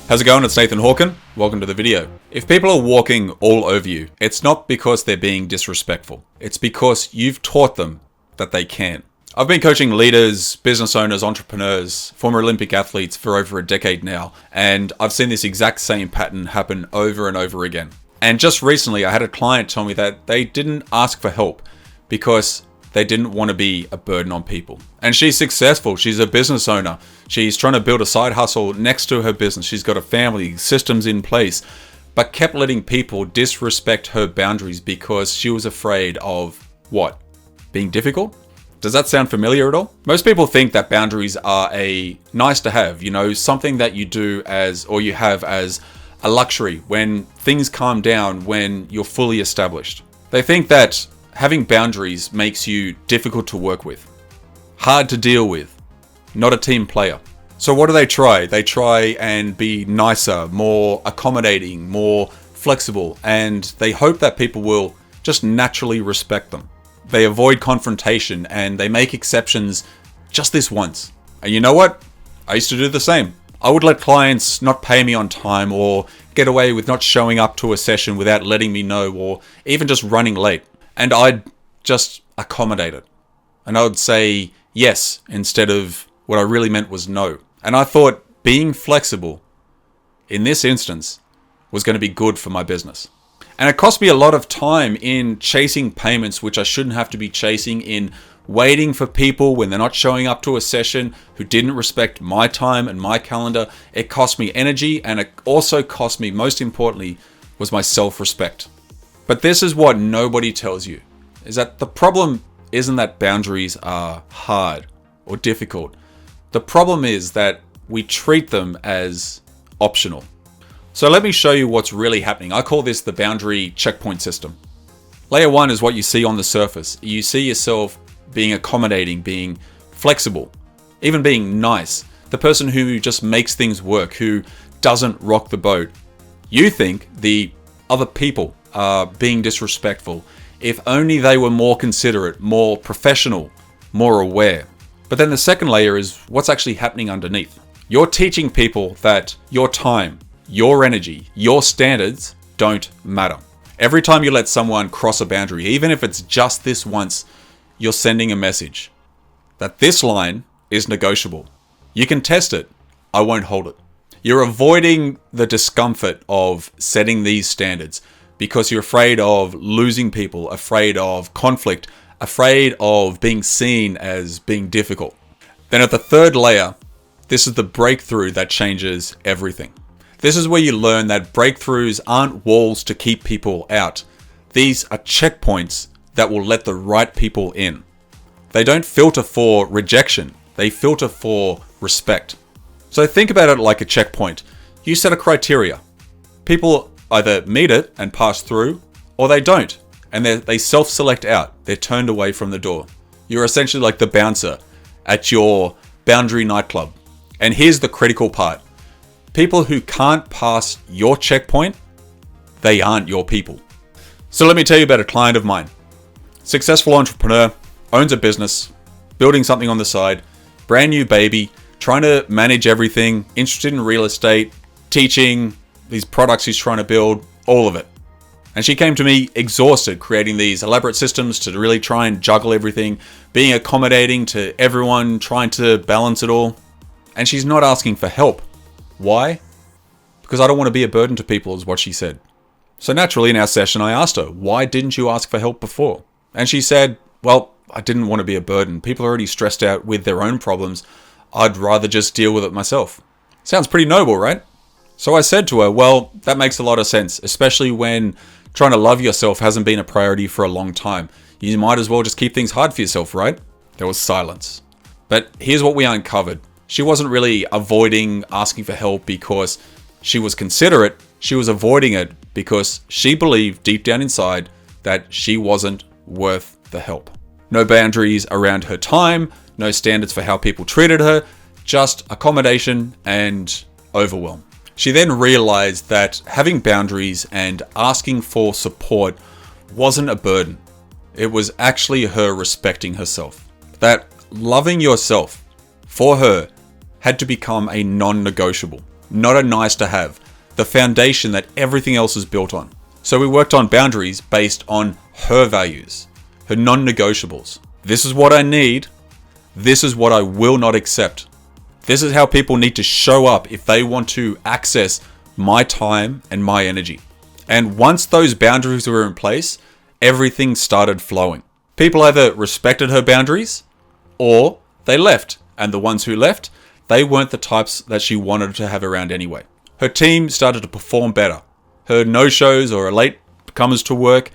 How's it going? It's Nathan Hawken. Welcome to the video. If people are walking all over you, it's not because they're being disrespectful. It's because you've taught them that they can. I've been coaching leaders, business owners, entrepreneurs, former Olympic athletes for over a decade now, and I've seen this exact same pattern happen over and over again. And just recently, I had a client tell me that they didn't ask for help because they didn't want to be a burden on people. And she's successful. She's a business owner. She's trying to build a side hustle next to her business. She's got a family, systems in place, but kept letting people disrespect her boundaries because she was afraid of what? Being difficult? Does that sound familiar at all? Most people think that boundaries are a nice to have, something that you do or you have as a luxury when things calm down, when you're fully established. They think that having boundaries makes you difficult to work with, hard to deal with, not a team player. So what do they try? They try and be nicer, more accommodating, more flexible, and they hope that people will just naturally respect them. They avoid confrontation and they make exceptions just this once. And you know what? I used to do the same. I would let clients not pay me on time or get away with not showing up to a session without letting me know, or even just running late. And I'd just accommodate it. And I would say yes instead of what I really meant was no. And I thought being flexible in this instance was going to be good for my business. And it cost me a lot of time in chasing payments, which I shouldn't have to be chasing, in waiting for people when they're not showing up to a session who didn't respect my time and my calendar. It cost me energy, and it also cost me, most importantly, was my self-respect. But this is what nobody tells you, is that the problem isn't that boundaries are hard or difficult. The problem is that we treat them as optional. So let me show you what's really happening. I call this the boundary checkpoint system. Layer 1 is what you see on the surface. You see yourself being accommodating, being flexible, even being nice. The person who just makes things work, who doesn't rock the boat. You think the other people are being disrespectful. If only they were more considerate, more professional, more aware. But then the second layer is what's actually happening underneath. You're teaching people that your time, your energy, your standards don't matter. Every time you let someone cross a boundary, even if it's just this once, you're sending a message that this line is negotiable. You can test it. I won't hold it. You're avoiding the discomfort of setting these standards because you're afraid of losing people, afraid of conflict, afraid of being seen as being difficult. Then at the third layer, this is the breakthrough that changes everything. This is where you learn that breakthroughs aren't walls to keep people out. These are checkpoints that will let the right people in. They don't filter for rejection. They filter for respect. So think about it like a checkpoint. You set a criteria. People either meet it and pass through, or they don't, and they self-select out. They're turned away from the door. You're essentially like the bouncer at your boundary nightclub. And here's the critical part. People who can't pass your checkpoint, they aren't your people. So let me tell you about a client of mine. Successful entrepreneur, owns a business, building something on the side, brand new baby, trying to manage everything, interested in real estate, teaching, these products he's trying to build, all of it. And she came to me exhausted, creating these elaborate systems to really try and juggle everything, being accommodating to everyone, trying to balance it all. And she's not asking for help. Why? Because I don't want to be a burden to people, is what she said. So naturally in our session, I asked her, why didn't you ask for help before? And she said, well, I didn't want to be a burden. People are already stressed out with their own problems. I'd rather just deal with it myself. Sounds pretty noble, right? So I said to her, well, that makes a lot of sense, especially when trying to love yourself hasn't been a priority for a long time. You might as well just keep things hard for yourself, right? There was silence. But here's what we uncovered. She wasn't really avoiding asking for help because she was considerate. She was avoiding it because she believed deep down inside that she wasn't worth the help. No boundaries around her time, no standards for how people treated her, just accommodation and overwhelm. She then realized that having boundaries and asking for support wasn't a burden. It was actually her respecting herself. That loving yourself for her had to become a non-negotiable. not a nice to have, the foundation that everything else is built on. So we worked on boundaries based on her values, her non-negotiables. This is what I need. This is what I will not accept. This is how people need to show up if they want to access my time and my energy. And once those boundaries were in place, everything started flowing. People either respected her boundaries or they left. And the ones who left, they weren't the types that she wanted to have around anyway. Her team started to perform better. Her no-shows or late comers to work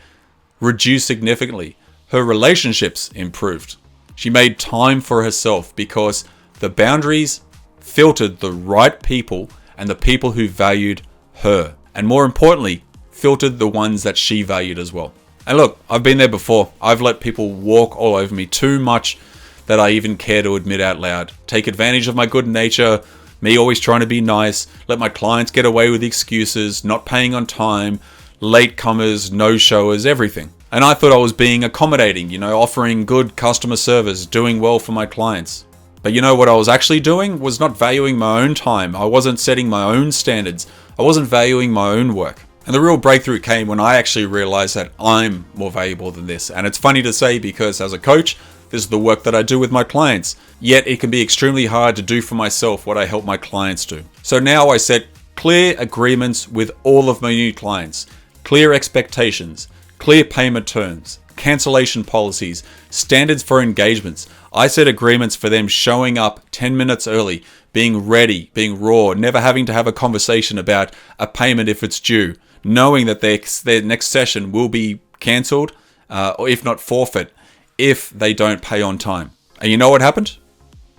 reduced significantly. Her relationships improved. She made time for herself because the boundaries filtered the right people and the people who valued her. And more importantly, filtered the ones that she valued as well. And look, I've been there before. I've let people walk all over me too much that I even care to admit out loud. Take advantage of my good nature, me always trying to be nice, let my clients get away with excuses, not paying on time, late comers, no-showers, everything. And I thought I was being accommodating, offering good customer service, doing well for my clients. But you know what I was actually doing was not valuing my own time. I wasn't setting my own standards. I wasn't valuing my own work. And the real breakthrough came when I actually realized that I'm more valuable than this. And it's funny to say because as a coach, this is the work that I do with my clients. Yet it can be extremely hard to do for myself what I help my clients do. So now I set clear agreements with all of my new clients, clear expectations, clear payment terms, cancellation policies, standards for engagements. I set agreements for them showing up 10 minutes early, being ready, being raw, never having to have a conversation about a payment if it's due, knowing that their next session will be cancelled or if not forfeit if they don't pay on time. And you know what happened?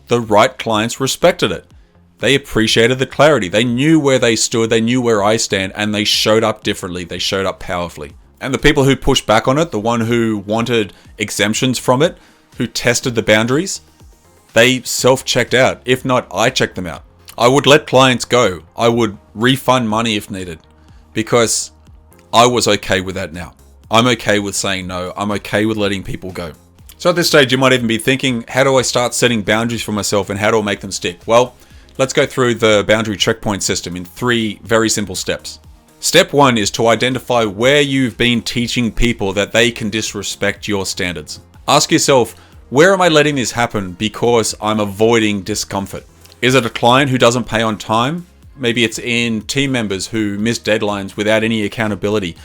The right clients respected it. They appreciated the clarity. They knew where they stood. They knew where I stand, and they showed up differently. They showed up powerfully. And the people who pushed back on it, the one who wanted exemptions from it, who tested the boundaries, they self-checked out. If not, I checked them out. I would let clients go. I would refund money if needed because I was okay with that now. I'm okay with saying no. I'm okay with letting people go. So at this stage, you might even be thinking, how do I start setting boundaries for myself and how do I make them stick? Well, let's go through the boundary checkpoint system in 3 very simple steps. Step 1 is to identify where you've been teaching people that they can disrespect your standards. Ask yourself, where am I letting this happen because I'm avoiding discomfort? Is it a client who doesn't pay on time? Maybe it's in team members who miss deadlines without any accountability.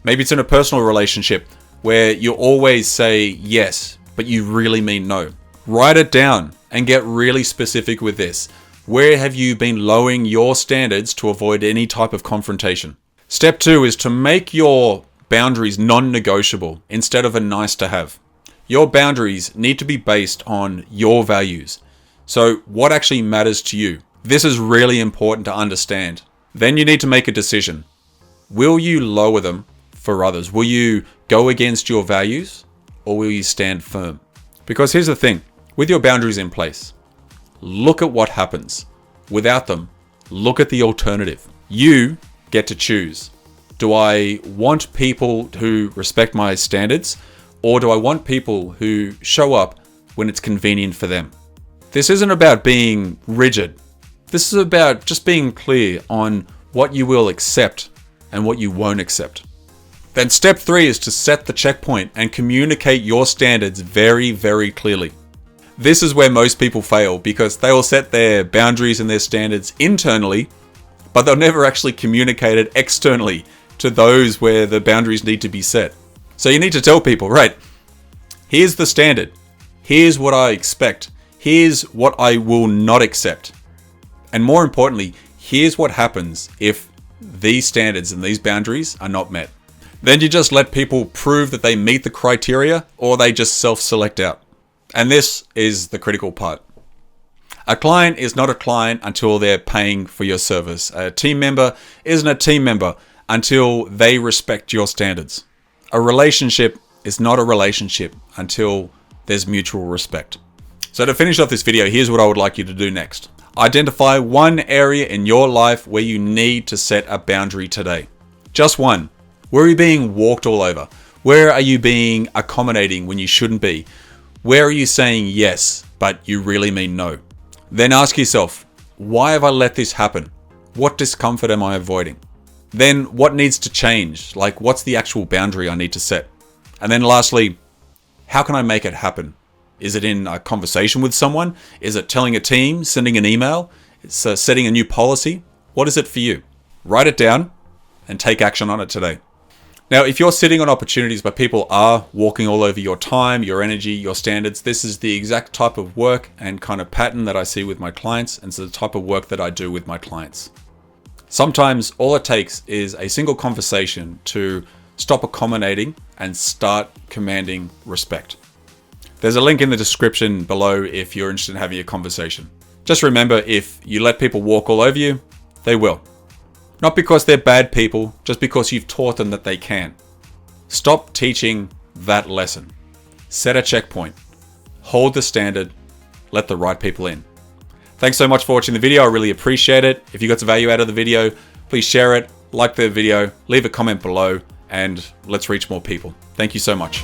Maybe it's in a personal relationship where you always say yes, but you really mean no. Write it down and get really specific with this. Where have you been lowering your standards to avoid any type of confrontation? Step 2 is to make your boundaries non-negotiable instead of a nice to have. Your boundaries need to be based on your values. So what actually matters to you? This is really important to understand. Then you need to make a decision. Will you lower them for others? Will you go against your values or will you stand firm? Because here's the thing, with your boundaries in place, look at what happens. Without them, look at the alternative. You get to choose. Do I want people who respect my standards or do I want people who show up when it's convenient for them? This isn't about being rigid. This is about just being clear on what you will accept and what you won't accept. Then step 3 is to set the checkpoint and communicate your standards very, very clearly. This is where most people fail because they will set their boundaries and their standards internally, but they'll never actually communicate it externally to those where the boundaries need to be set. So you need to tell people, right, here's the standard. Here's what I expect. Here's what I will not accept. And more importantly, here's what happens if these standards and these boundaries are not met. Then you just let people prove that they meet the criteria or they just self-select out. And this is the critical part. A client is not a client until they're paying for your service. A team member isn't a team member until they respect your standards. A relationship is not a relationship until there's mutual respect. So to finish off this video, here's what I would like you to do next. Identify one area in your life where you need to set a boundary today. Just one. Where are you being walked all over? Where are you being accommodating when you shouldn't be? Where are you saying yes, but you really mean no? Then ask yourself, why have I let this happen? What discomfort am I avoiding? Then what needs to change? Like, what's the actual boundary I need to set? And then lastly, how can I make it happen? Is it in a conversation with someone? Is it telling a team, sending an email? It's setting a new policy? What is it for you? Write it down and take action on it today. Now, if you're sitting on opportunities but people are walking all over your time, your energy, your standards, this is the exact type of work and kind of pattern that I see with my clients, and it's the type of work that I do with my clients. Sometimes all it takes is a single conversation to stop accommodating and start commanding respect. There's a link in the description below if you're interested in having a conversation. Just remember, if you let people walk all over you, they will. Not because they're bad people, just because you've taught them that they can. Stop teaching that lesson. Set a checkpoint. Hold the standard. Let the right people in. Thanks so much for watching the video. I really appreciate it. If you got some value out of the video, please share it, like the video, leave a comment below, and let's reach more people. Thank you so much.